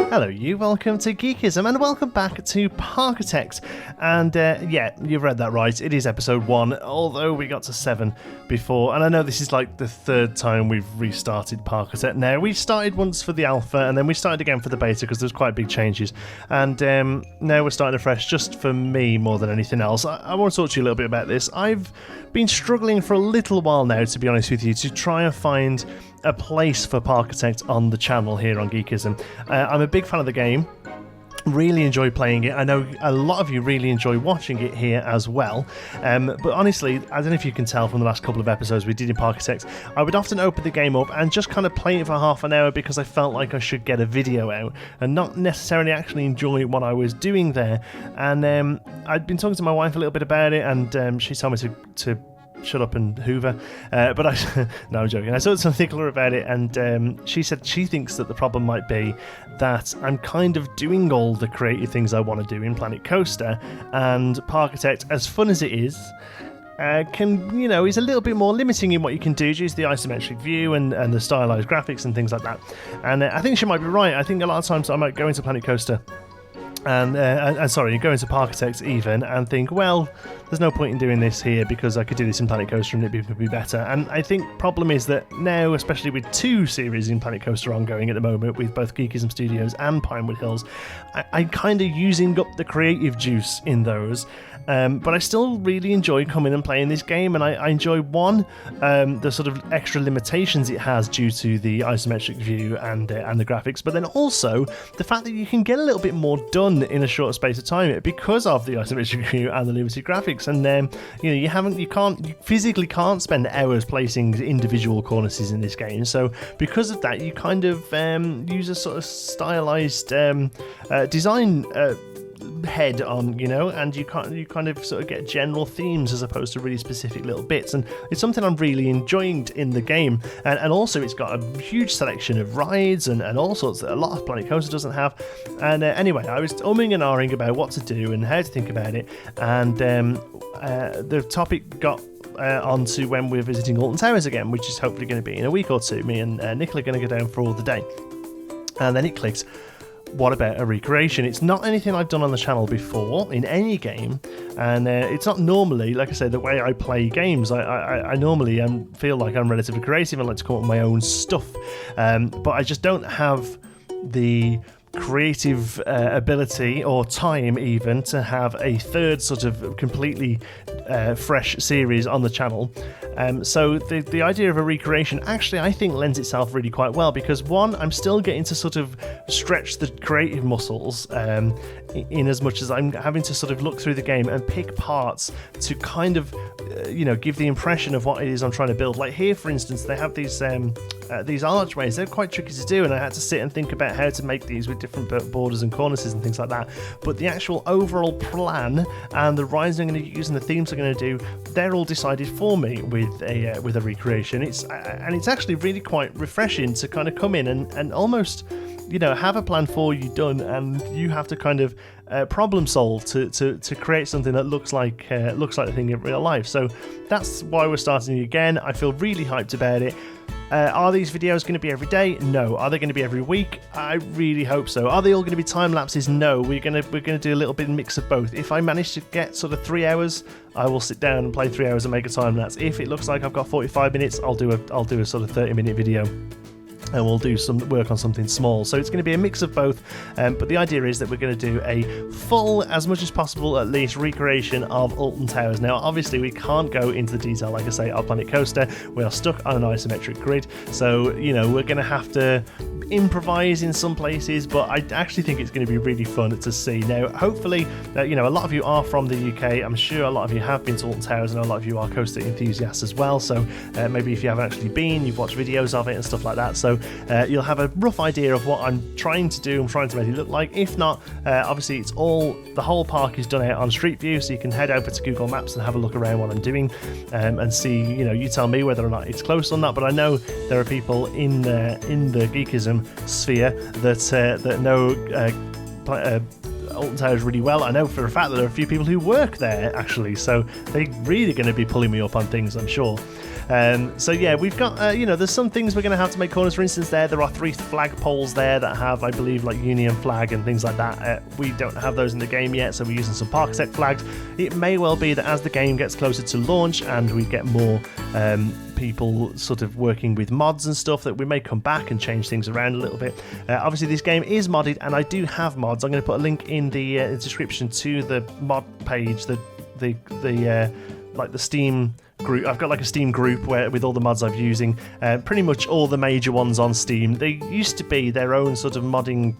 Hello you, welcome to Geekism and welcome back to Parkitect. And yeah, you've read that right, it is episode 1, although we got to 7 before, and I know this is like the third time we've restarted Parkitect now. We started once for the alpha and then we started again for the beta because there's quite big changes, and now we're starting afresh just for me more than anything else. I want to talk to you a little bit about this. I've been struggling for a little while now, to be honest with you, to try and find a place for Parkitect on the channel here on Geekism. I'm a big fan of the game, really enjoy playing it. I know a lot of you really enjoy watching it here as well, but honestly, I don't know if you can tell from the last couple of episodes we did in Parkitect, I would often open the game up and just kind of play it for half an hour because I felt like I should get a video out and not necessarily actually enjoy what I was doing there. And I'd been talking to my wife a little bit about it, and she told me to shut up and hoover, but no, I'm joking. I talked to Meticulously about it, and she said she thinks that the problem might be that I'm kind of doing all the creative things I want to do in Planet Coaster, and Parkitect, as fun as it is, is a little bit more limiting in what you can do due to the isometric view and the stylized graphics and things like that. And I think she might be right. I think a lot of times I might go into Planet Coaster and go into Parkitect even and think, well, there's no point in doing this here because I could do this in Planet Coaster and it'd be better. And I think problem is that now, especially with 2 series in Planet Coaster ongoing at the moment with both Geekism Studios and Pinewood Hills, I'm kind of using up the creative juice in those. But I still really enjoy coming and playing this game, and I enjoy the sort of extra limitations it has due to the isometric view and the graphics, but then also the fact that you can get a little bit more done in a short space of time because of the isometric view and the limited graphics. And you physically can't spend hours placing individual cornices in this game. So because of that, you kind of use a sort of stylized design head on, and you kind of sort of get general themes as opposed to really specific little bits, and it's something I'm really enjoying in the game. And also it's got a huge selection of rides and all sorts that a lot of Planet Coaster doesn't have. And anyway, I was umming and ahhing about what to do and how to think about it, and the topic got onto when we're visiting Alton Towers again, which is hopefully going to be in a week or two. Me and Nicola are going to go down for all the day, and then it clicked. What about a recreation? It's not anything I've done on the channel before in any game, and it's not normally, like I say, the way I play games. I normally feel like I'm relatively creative and like to come up with my own stuff, but I just don't have the creative ability or time even to have a third sort of completely fresh series on the channel. So the idea of a recreation actually I think lends itself really quite well, because one, I'm still getting to sort of stretch the creative muscles in as much as I'm having to sort of look through the game and pick parts to kind of give the impression of what it is I'm trying to build. Like here, for instance, they have these archways. They're quite tricky to do, and I had to sit and think about how to make these with different borders and cornices and things like that. But the actual overall plan and the rides I'm going to use and the themes I'm going to do, they're all decided for me with a recreation. It's actually really quite refreshing to kind of come in and almost have a plan for you done, and you have to kind of problem solve to create something that looks like the thing in real life. So that's why we're starting again. I feel really hyped about it. Are these videos going to be every day? No. Are they going to be every week? I really hope so. Are they all going to be time lapses? No. We're going to do a little bit of mix of both. If I manage to get sort of 3 hours, I will sit down and play 3 hours and make a time lapse. If it looks like I've got 45 minutes, I'll do a sort of 30-minute video, and we'll do some work on something small. So it's going to be a mix of both, but the idea is that we're going to do a full, as much as possible at least, recreation of Alton Towers. Now obviously we can't go into the detail, like I say, of Planet Coaster. We are stuck on an isometric grid, so we're going to have to improvise in some places, but I actually think it's going to be really fun to see. Now hopefully a lot of you are from the UK. I'm sure a lot of you have been to Alton Towers, and a lot of you are coaster enthusiasts as well, so maybe if you haven't actually been, you've watched videos of it and stuff like that, so you'll have a rough idea of what I'm trying to do. I'm trying to make it look like. If not, obviously the whole park is done out on Street View, so you can head over to Google Maps and have a look around what I'm doing, and see, you tell me whether or not it's close or not. But I know there are people in the Geekism sphere that know Alton Towers really well. I know for a fact that there are a few people who work there, actually, so they're really going to be pulling me up on things, I'm sure. So yeah, we've got, there's some things we're going to have to make corners. For instance, there are 3 flag poles there that have, I believe, like Union flag and things like that. We don't have those in the game yet, so we're using some Parkitect flags. It may well be that as the game gets closer to launch and we get more people sort of working with mods and stuff, that we may come back and change things around a little bit. Obviously, this game is modded, and I do have mods. I'm going to put a link in the description to the mod page, the Steam group. I've got like a Steam group where with all the mods I'm using, pretty much all the major ones on Steam. They used to be their own sort of modding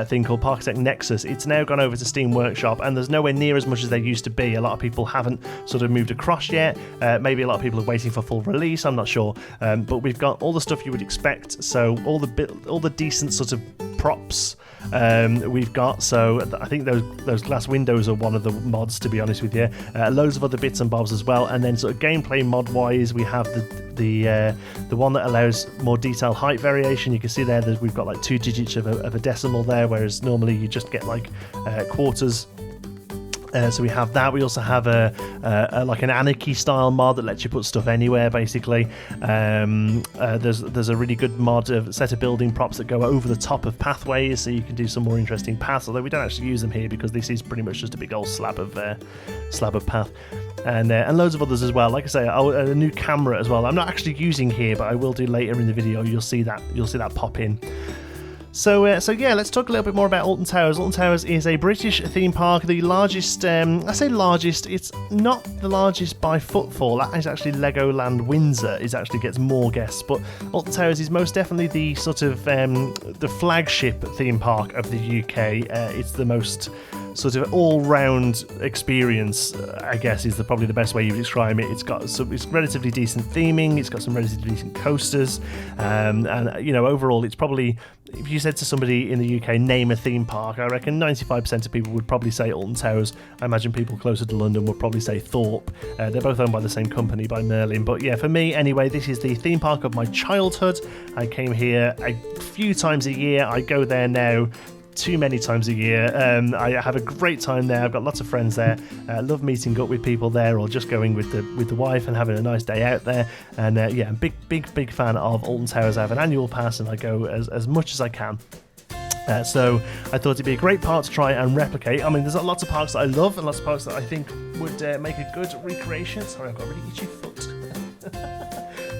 thing called Parkitect Nexus. It's now gone over to Steam Workshop, and there's nowhere near as much as there used to be. A lot of people haven't sort of moved across yet. Maybe a lot of people are waiting for full release, I'm not sure. But we've got all the stuff you would expect, so all the decent sort of props we've got. So I think those glass windows are one of the mods, to be honest with you. Loads of other bits and bobs as well. And then sort of gameplay mod wise, we have the one that allows more detailed height variation. You can see there that we've got like 2 digits of a decimal there, whereas normally you just get like quarters. So we have that. We also have a like an anarchy style mod that lets you put stuff anywhere, basically. There's a really good mod of set of building props that go over the top of pathways, so you can do some more interesting paths, although we don't actually use them here because this is pretty much just a big old slab of path. And loads of others as well. Like I say, a new camera as well. I'm not actually using here, but I will do later in the video. You'll see that pop in. So yeah, let's talk a little bit more about Alton Towers. Alton Towers is a British theme park, the largest, I say largest, it's not the largest by footfall. That is actually Legoland Windsor, it actually gets more guests, but Alton Towers is most definitely the sort of, the flagship theme park of the UK. It's the most sort of all-round experience, I guess, is probably the best way you would describe it. It's relatively decent theming, it's got some relatively decent coasters, and overall it's probably, if you said to somebody in the UK, name a theme park, I reckon 95% of people would probably say Alton Towers. I imagine people closer to London would probably say Thorpe. They're both owned by the same company, by Merlin. But yeah, for me anyway, this is the theme park of my childhood. I came here a few times a year. I go there now too many times a year. I have a great time there. I've got lots of friends there. I love meeting up with people there, or just going with the wife and having a nice day out there. And yeah, I'm big fan of Alton Towers. I have an annual pass and I go as much as I can. So I thought it'd be a great park to try and replicate. I mean, there's lots of parks that I love and lots of parks that I think would make a good recreation. Sorry, I've got a really itchy foot.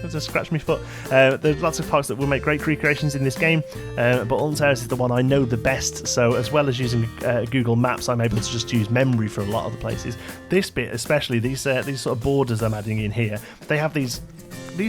To scratch my foot. There's lots of parks that will make great recreations in this game, but Alton Towers is the one I know the best. So as well as using Google Maps, I'm able to just use memory for a lot of the places. This bit especially, these sort of borders I'm adding in here, they have these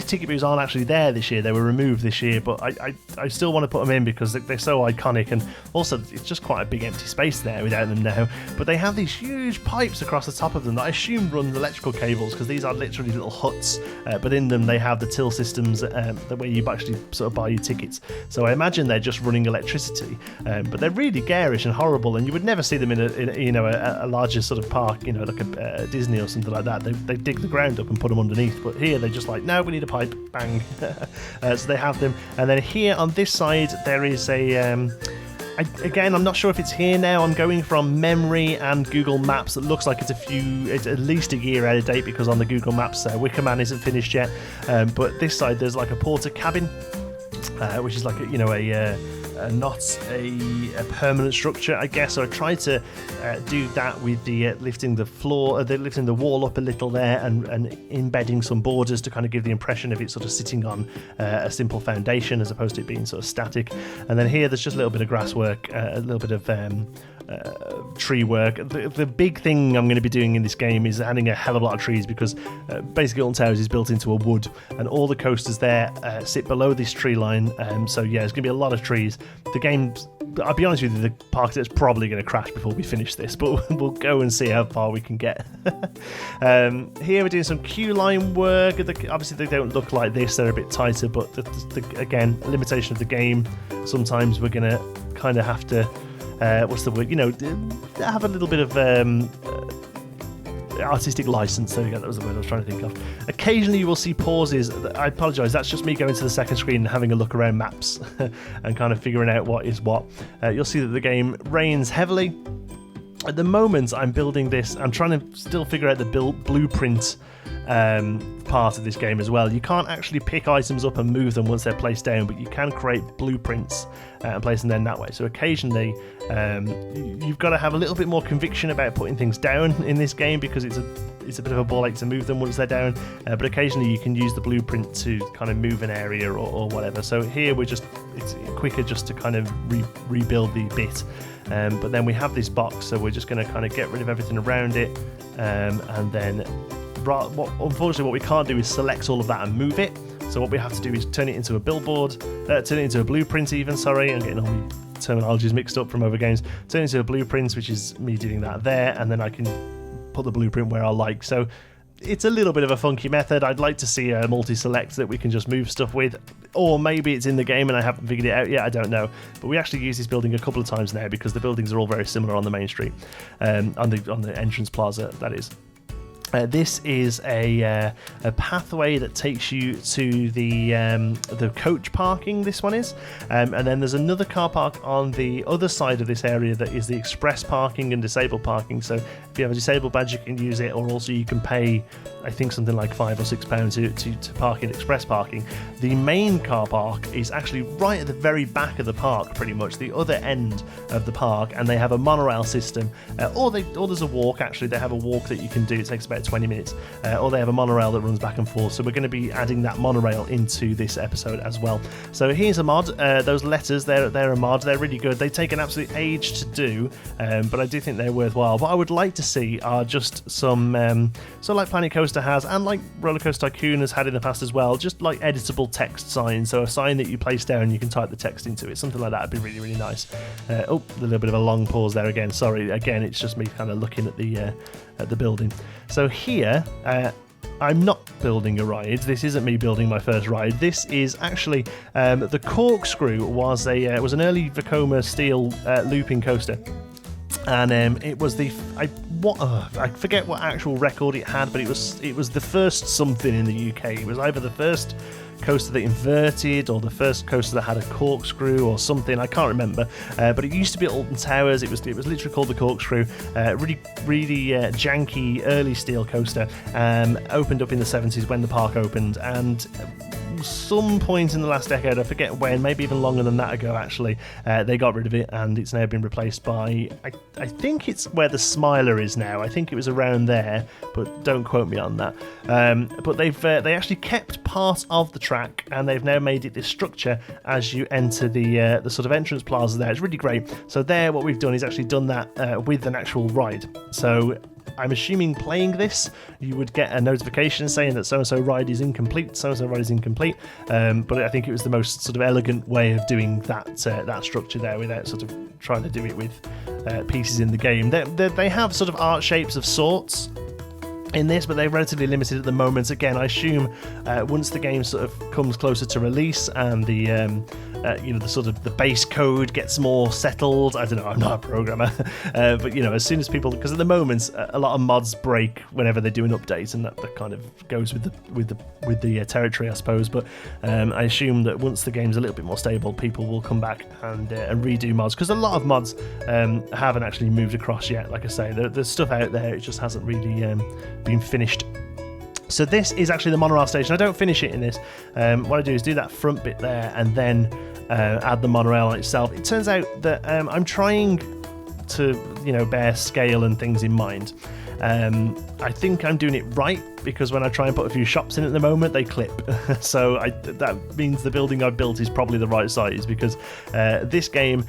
ticket booths aren't actually there this year. They were removed this year, but I still want to put them in because they're so iconic, and also it's just quite a big empty space there without them now. But they have these huge pipes across the top of them that I assume run electrical cables, because these are literally little huts, but in them they have the till systems the way you actually sort of buy your tickets. So I imagine they're just running electricity, but they're really garish and horrible, and you would never see them in a larger sort of park, like a Disney or something like that. They dig the ground up and put them underneath, but here they're just like, no, we need a pipe, bang. So they have them. And then here on this side there is a again, I'm not sure if it's here now. I'm going from memory and Google Maps. It looks like it's at least a year out of date, because on the Google Maps Wicker Man isn't finished yet. But this side there's like a porter cabin, which is like not a permanent structure, I guess. So I tried to do that with the lifting the wall up a little there, and embedding some borders to kind of give the impression of it sort of sitting on a simple foundation as opposed to it being sort of static. And then here there's just a little bit of grass work, a little bit of tree work. The big thing I'm going to be doing in this game is adding a hell of a lot of trees, because basically Alton Towers is built into a wood, and all the coasters there sit below this tree line. So yeah, there's going to be a lot of trees. The game's, I'll be honest with you, the Parkitect's probably going to crash before we finish this, but we'll go and see how far we can get. Here we're doing some queue line work. Obviously they don't look like this, they're a bit tighter, but again, limitation of the game. Sometimes we're going to kind of have to what's the word? Have a little bit of artistic license. There we go, that was the word I was trying to think of. Occasionally you will see pauses. I apologise, that's just me going to the second screen and having a look around maps and kind of figuring out what is what. You'll see that the game rains heavily. At the moment I'm building this, I'm trying to still figure out the blueprint part of this game as well. You can't actually pick items up and move them once they're placed down, but you can create blueprints and place them down that way. So occasionally you've got to have a little bit more conviction about putting things down in this game, because it's a bit of a ball ache to move them once they're down, but occasionally you can use the blueprint to kind of move an area or whatever. So here it's quicker just to kind of rebuild the bit. But then we have this box, so we're just going to kind of get rid of everything around it, and then unfortunately what we can't do is select all of that and move it. So what we have to do is turn it into a billboard, turn it into a blueprint even, sorry, I'm getting all my terminologies mixed up from other games. Turn it into a blueprint, which is me doing that there, and then I can put the blueprint where I like. So it's a little bit of a funky method. I'd like to see a multi-select that we can just move stuff with, or maybe it's in the game and I haven't figured it out yet, I don't know. But we actually use this building a couple of times now because the buildings are all very similar on the main street, on the entrance plaza, that is. This is a pathway that takes you to the coach parking, this one is, and then there's another car park on the other side of this area that is the express parking and disabled parking. So if you have a disabled badge you can use it, or also you can pay, I think, something like £5 or £6 to park in express parking. The main car park is actually right at the very back of the park, pretty much the other end of the park, and they have a monorail system, or there's a walk. Actually, they have a walk that you can do. It takes about 20 minutes, or they have a monorail that runs back and forth. So we're going to be adding that monorail into this episode as well. So here's a mod. Those letters, they're a mod. They're really good. They take an absolute age to do, but I do think they're worthwhile. What I would like to see are just some, so like Planet Coaster has, and like RollerCoaster Tycoon has had in the past as well, just like editable text signs. So a sign that you place down, you can type the text into it. Something like that would be really, really nice. Oh, a little bit of a long pause there again. Sorry, again, it's just me kind of looking at the building. So here, I'm not building a ride. This isn't me building my first ride. This is actually the Corkscrew was an early Vekoma steel looping coaster. And it was I forget what actual record it had, but it was the first something in the UK. It was either the first coaster that inverted or the first coaster that had a corkscrew or something. I can't remember, but it used to be at Alton Towers. It was literally called the Corkscrew. Really janky early steel coaster. Opened up in the 70s when the park opened, and some point in the last decade, I forget when, maybe even longer than that ago actually, they got rid of it, and it's now been replaced by, I think it's where the Smiler is now. I think it was around there, but don't quote me on that. But they actually kept part of the track, and they've now made it this structure as you enter the sort of entrance plaza there. It's really great. So there, what we've done is actually done that with an actual ride. So I'm assuming playing this, you would get a notification saying that so-and-so ride is incomplete, so-and-so ride is incomplete, but I think it was the most sort of elegant way of doing that structure there without sort of trying to do it with pieces in the game. They have sort of art shapes of sorts in this, but they're relatively limited at the moment. Again, I assume once the game sort of comes closer to release and the sort of the base code gets more settled. I don't know, I'm not a programmer, but as soon as people, because at the moment a lot of mods break whenever they do an update, and that kind of goes with the territory, I suppose. But I assume that once the game's a little bit more stable, people will come back and redo mods, because a lot of mods haven't actually moved across yet. Like I say, there's stuff out there, it just hasn't really been finished. So this is actually the monorail station. I don't finish it in this. What I do is do that front bit there and then add the monorail on itself. It turns out that I'm trying to bear scale and things in mind. I think I'm doing it right, because when I try and put a few shops in at the moment, they clip. So that means the building I've built is probably the right size, because this game,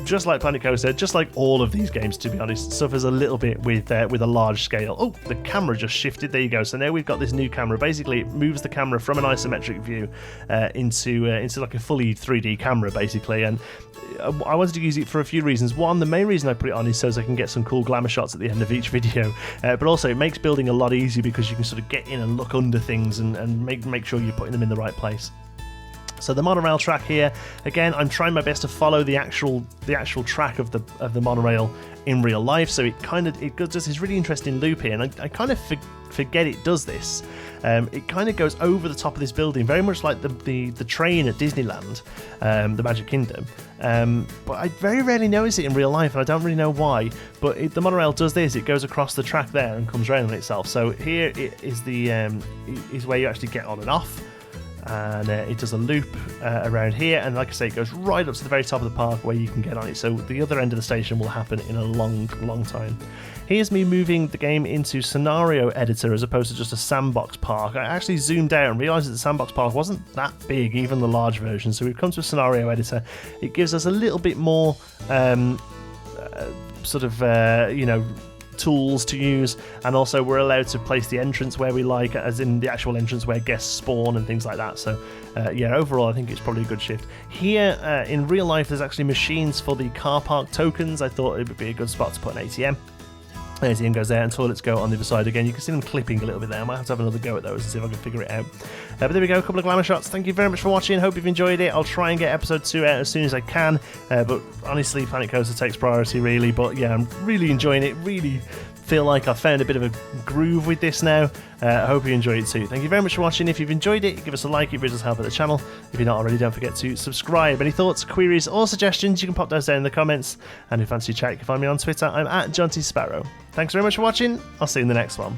just like Planet Coaster, just like all of these games to be honest, suffers a little bit with a large scale. Oh, the camera just shifted. There you go. So now we've got this new camera. Basically, it moves the camera from an isometric view into like a fully 3D camera, basically. And I wanted to use it for a few reasons. One, the main reason I put it on is so I can get some cool glamour shots at the end of each video, but also it makes building a lot easier because you can sort of get in and look under things and make sure you're putting them in the right place. So the monorail track here, again, I'm trying my best to follow the actual track of the monorail in real life. So it does this really interesting loop here, and I kind of forget it does this. It kind of goes over the top of this building, very much like the train at Disneyland, the Magic Kingdom. But I very rarely notice it in real life, and I don't really know why. But the monorail does this; it goes across the track there and comes round on itself. So here it is is where you actually get on and off. And it does a loop around here, and like I say, it goes right up to the very top of the park where you can get on it. So the other end of the station will happen in a long time. Here's me moving the game into scenario editor as opposed to just a sandbox park. I actually zoomed out and realised that the sandbox park wasn't that big, even the large version. So we've come to a scenario editor. It gives us a little bit more tools to use, and also we're allowed to place the entrance where we like, as in the actual entrance where guests spawn and things like that. So overall I think it's probably a good shift. Here in real life there's actually machines for the car park tokens. I thought it would be a good spot to put an ATM. The ATM goes there and toilets go on the other side again. You can see them clipping a little bit there. I might have to have another go at those and see if I can figure it out. But there we go, a couple of glamour shots. Thank you very much for watching. Hope you've enjoyed it. I'll try and get episode 2 out as soon as I can. But honestly, Planet Coaster takes priority really. But yeah, I'm really enjoying it. Really feel like I've found a bit of a groove with this now. I hope you enjoyed it too. Thank you very much for watching. If you've enjoyed it, give us a like. It really does help at the channel. If you're not already, don't forget to subscribe. Any thoughts, queries or suggestions, you can pop those down in the comments. And if you fancy a chat, you can find me on Twitter. I'm at Jonty Sparrow. Thanks very much for watching. I'll see you in the next one.